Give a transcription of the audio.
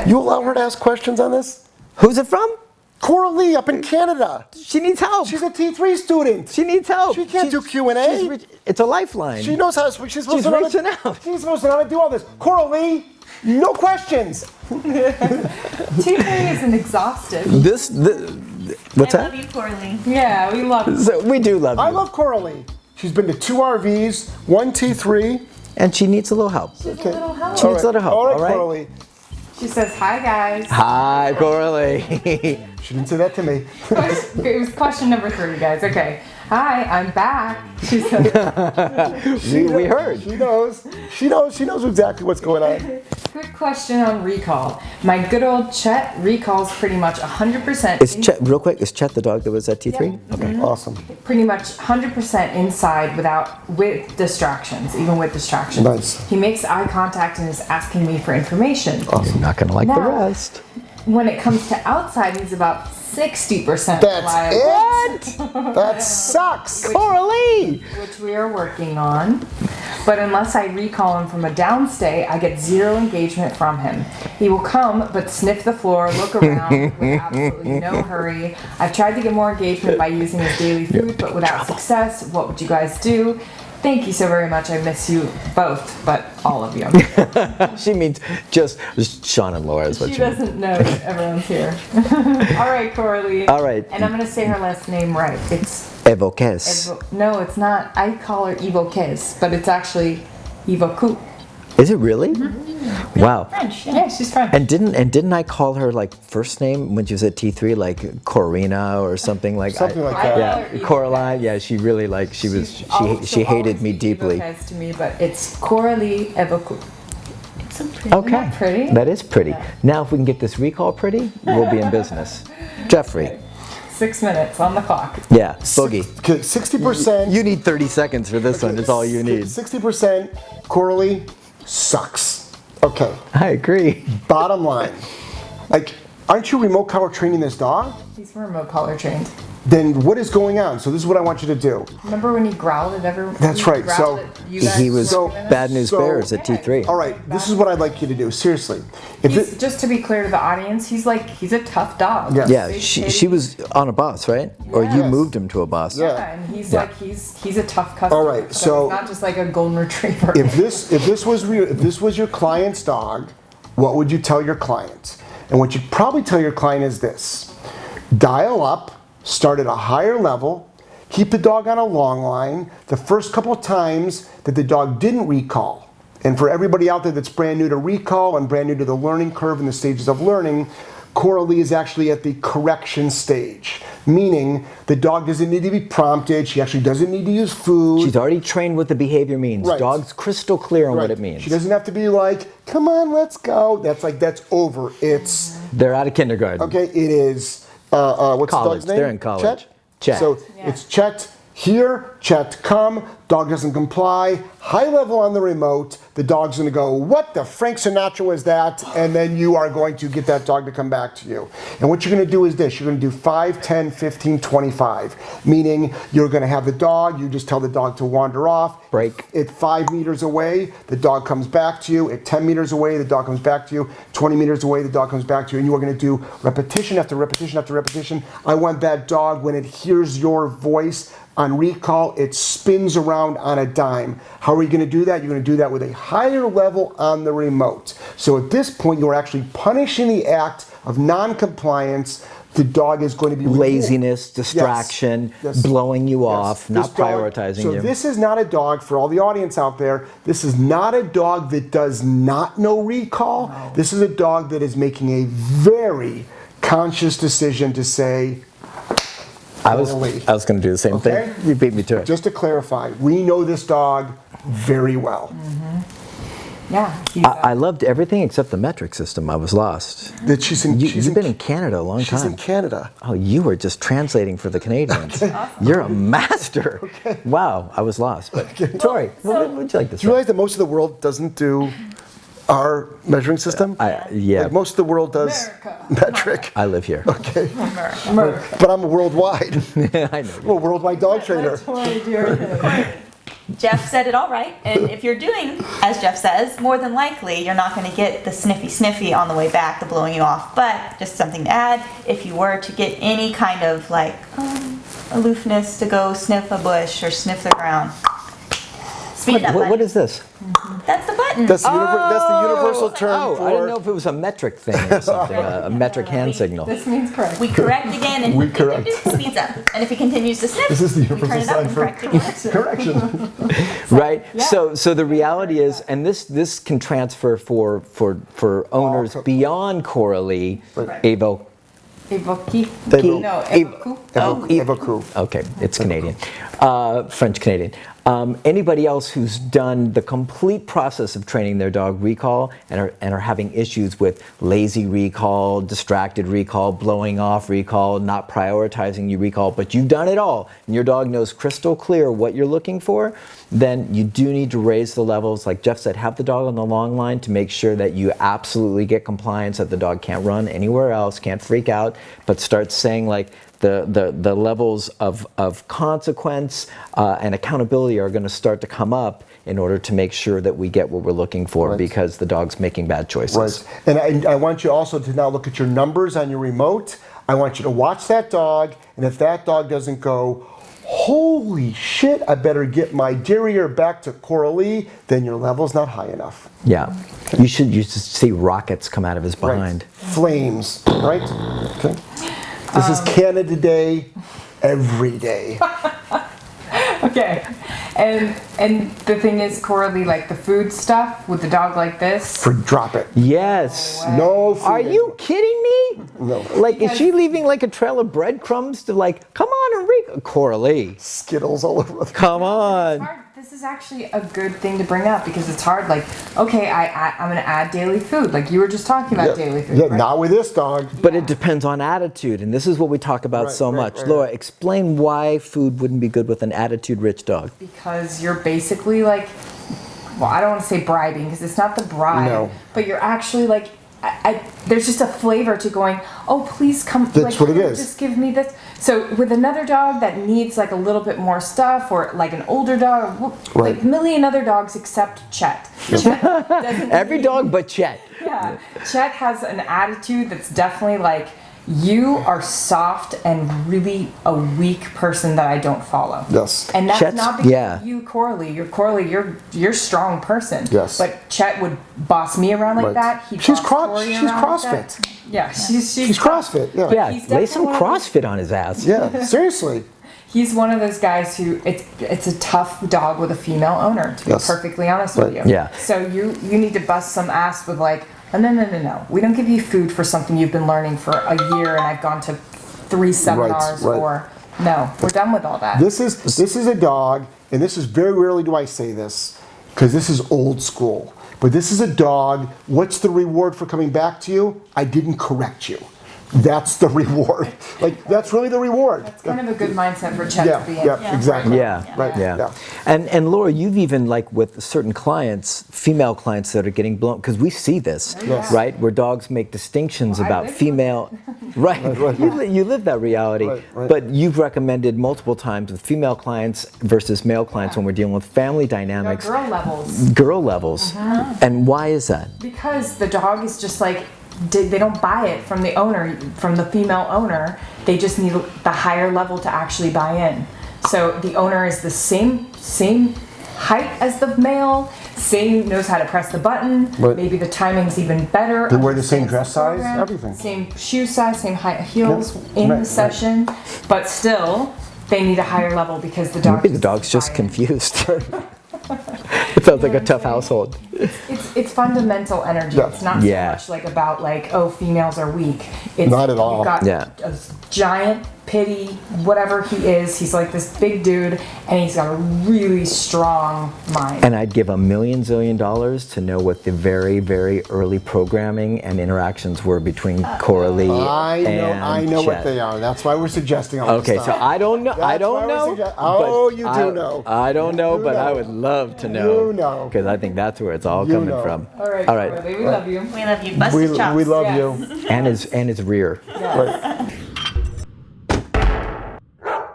You allow her to ask questions on this? Who's it from? Coralie up in Canada. She needs help. She's a T3 student. She needs help. She can't do Q&A. It's a lifeline. She knows how she's supposed to reaching out. She's supposed to know how to do all this. Coralie, no questions. T3 isn't exhaustive. What's that? I love you, Coralie. Yeah, we love it. So we do love you. I love Coralie. She's been to 2 RVs, 1 T3. And she needs a little help. She's a little help. She needs a little help. All right, all right? Coralie. She says, hi, guys. Hi, Coralie. She didn't say that to me. It was question number 3, guys. Okay. Hi, I'm back. She said, we heard. She knows. She knows exactly what's going on. quick question on recall. My good old Chet recalls pretty much 100%. Is Chet, real quick, is Chet the dog that was at T3? Yep. Okay. Awesome. Pretty much 100% inside with distractions, even with distractions. Nice. He makes eye contact and is asking me for information. You're not going to like the Now- rest. When it comes to outside, he's about 60% That's reliable. it? That sucks. Coralie! Which we are working on. But unless I recall him from a downstay, I get 0 engagement from him. He will come, but sniff the floor, look around with absolutely no hurry. I've tried to get more engagement by using his daily food, but without success. What would you guys do? Thank you so very much. I miss you both, but all of you. She means just Sean and Laura is what She she means. doesn't know that everyone's here. All right, Coralie. All right. And I'm going to say her last name right. It's Evoques. no, it's not. I call her Ivoques, but it's actually Ivoku. Is it really? Wow. French, Yeah, she's French. And didn't I call her like first name when she was at T3 like Corina or something like Something like that. Yeah, Coraline. Yeah, she really like she hated me deeply. Ivoques to me, but it's Coralie Ivoku. It's so pretty. Okay. that pretty? That is pretty. Now if we can get this recall pretty, we'll be in business. Jeffrey. 6 minutes on the clock. Yeah, Boogie. Okay, 60%. You need 30 seconds for this one. It's all you need. 60% Coralie sucks. Okay, I agree. bottom line. Like, aren't you remote collar training this dog? He's remote collar trained. Then what is going on? So this is what I want you to do. Remember when he growled at everyone? That's he right, growled so at you guys He was were doing this? Bad News So- Bears at T3. All right, this is what I'd like you to do. Seriously. If He's, it, just to be clear to the audience, he's a tough dog. Yes. Yeah, Big she kitty. was on a bus, right? Or you Yes. moved him to a bus. Yeah. Yeah, and he's Yeah. like he's a tough customer. All right, so- he's not just like a golden retriever. if this was your client's dog, what would you tell your client? And what you'd probably tell your client is this: dial up, start at a higher level, keep the dog on a long line. The first couple of times that the dog didn't recall, and for everybody out there that's brand new to recall and brand new to the learning curve and the stages of learning, Coralie is actually at the correction stage, meaning the dog doesn't need to be prompted. She actually doesn't need to use food. She's already trained what the behavior means. Right. Dog's crystal clear on what it means. She doesn't have to be like, come on, let's go. That's over. It's, They're out of kindergarten. okay, it is, what's the College. dog's name? They're in college. Chet? Chet. So it's Chet here, Chet come, dog doesn't comply, high level on the remote, the dog's gonna go, what the Frank Sinatra was that? And then you are going to get that dog to come back to you. And what you're gonna do is this, you're gonna do 5, 10, 15, 25, meaning you're gonna have the dog, you just tell the dog to wander off. Break. At 5 meters away, the dog comes back to you. At 10 meters away, the dog comes back to you. 20 meters away, the dog comes back to you. And you are gonna do repetition after repetition after repetition. I want that dog, when it hears your voice, on recall, it spins around on a dime. How are you going to do that? You're going to do that with a higher level on the remote. So at this point, you're actually punishing the act of non-compliance. The dog is going to be Laziness, distraction, Yes. blowing you Yes. off, not This dog- prioritizing so you. this is not a dog, for all the audience out there, this is not a dog that does not know recall. No. This is a dog that is making a very conscious decision to say, I was Coralie. going to do the same Okay. thing. You beat me to it. just to clarify, we know this dog very well. yeah, he's, I loved everything except the metric system. I was lost. That she's in, You've been in Canada a long she's time. in Canada. Oh, you were just translating for the Canadians. You're a master. Wow, I was lost. But Tori, what would you like to Do you say? realize that most of the world doesn't do our measuring system? Yeah, Like most of the world does America. metric. I live here. Okay, America. but I'm worldwide. I know. I'm a worldwide dog trainer. Tori, dear. Jeff said it all right. And if you're doing, as Jeff says, more than likely, you're not going to get the sniffy on the way back, the blowing you off. But just something to add, if you were to get any kind of like aloofness to go sniff a bush or sniff the ground, speed that button. What is this? That's the button. That's the universal term Oh, for. I didn't know if it was a metric thing or something, a metric hand signal. This means correct. We correct again and We correct. speeds up. And if he continues to sniff, This is the we turn universal it up sign and for correct again. correction. Right. Yeah. So the reality is, and this can transfer for owners beyond Coralie, Right. Avo. Evoki. Evo- No, Evo- Evoku. Evoku. Okay, it's Canadian, French Canadian. Anybody else who's done the complete process of training their dog recall and are having issues with lazy recall, distracted recall, blowing off recall, not prioritizing you recall, but you've done it all and your dog knows crystal clear what you're looking for, then you do need to raise the levels. Like Jeff said, have the dog on the long line to make sure that you absolutely get compliance, that the dog can't run anywhere else, can't freak out, but start saying like, the levels of consequence and accountability are going to start to come up in order to make sure that we get what we're looking for, Right. because the dog's making bad choices. Right. And I want you also to now look at your numbers on your remote. I want you to watch that dog, and if that dog doesn't go, holy shit, I better get my derriere back to Coralie, then your level's not high enough. Yeah. You should see rockets come out of his behind. Right. Flames, right? Okay. This is Canada Day every day. Okay. And the thing is, Coralie, like the food stuff with the dog like this. Drop it. Yes. No food. Are you kidding me? No. Like, is she leaving like a trail of breadcrumbs to like, come on, Enrique? Coralie, Skittles all over the come on. Hard. This is actually a good thing to bring up because it's hard. Like, okay, I'm going to add daily food. Like you were just talking about daily food. Yeah, right? not with this dog. But it depends on attitude, and this is what we talk about so much. Right. Laura, explain why food wouldn't be good with an attitude-rich dog. Because you're basically like, well, I don't want to say bribing because it's not the bribe, No. but you're actually like, there's just a flavor to going, oh, please come. That's like, what it here, is. Just give me this. So with another dog that needs like a little bit more stuff, or like an older dog, Right. like a million other dogs except Chet. Chet doesn't Every need- dog but Chet. Yeah, Chet has an attitude that's definitely like, you are soft and really a weak person that I don't follow. Yes. And that's Chet's- not because yeah. of you, Coralie. You're a strong person. Yes. But Chet would boss me around like Right. that. He'd She's boss Tori she's around like that. CrossFit. Yeah, She's CrossFit. Yeah. Yeah, he's lay some definitely one of those- CrossFit on his ass. Yeah. Seriously. He's one of those guys who it's a tough dog with a female owner, to be Yes. perfectly honest with you. Right. Yeah. So you need to bust some ass with like, oh, no. We don't give you food for something you've been learning for a year and I've gone to 3 seminars right. for. No, we're done with all that. This is a dog, and this is very rarely do I say this, because this is old school. But this is a dog. What's the reward for coming back to you? I didn't correct you. That's the reward. Like, that's really the reward. It's kind of a good mindset for Chet to be in. Yeah, exactly. Yeah, Right. yeah. And Laura, you've even like with certain clients, female clients that are getting blown, because we see this, Yes. right? Where dogs make distinctions Well, I about live female, right? You live that reality, Right. but you've recommended multiple times with female clients versus male clients when we're dealing with family dynamics, Girl levels. girl levels, and why is that? Because the dog is just like, they don't buy it from the owner, from the female owner. They just need the higher level to actually buy in. So the owner is the same height as the male, knows how to press the button. Right. Maybe the timing's even better. They wear the same understands dress size, program, everything. Same shoe size, same height heels Yep. in Right, the right. session, but still they need a higher level because the dog. Maybe the dog's just buy in. confused. It sounds like a tough household. It's fundamental energy. Yeah. It's not Yeah. so much like about like, oh, females are weak. It's, Not at all. You've got Yeah. a giant pity, whatever he is. He's like this big dude, and he's got a really strong mind. And I'd give $1 million zillion to know what the very, very early programming and interactions were between Coralie and I know what Chet. they are. That's why we're suggesting all Okay, this so stuff. I don't know. I That's don't why we're know. sugge- Oh, but you do know. I don't know, You but I know. would love to know. You know. Because I think that's where it's all You coming know. from. All right, All right. Coralie, we love you. We love you. Bust We his chops. love Yes. you. And his rear. Yes.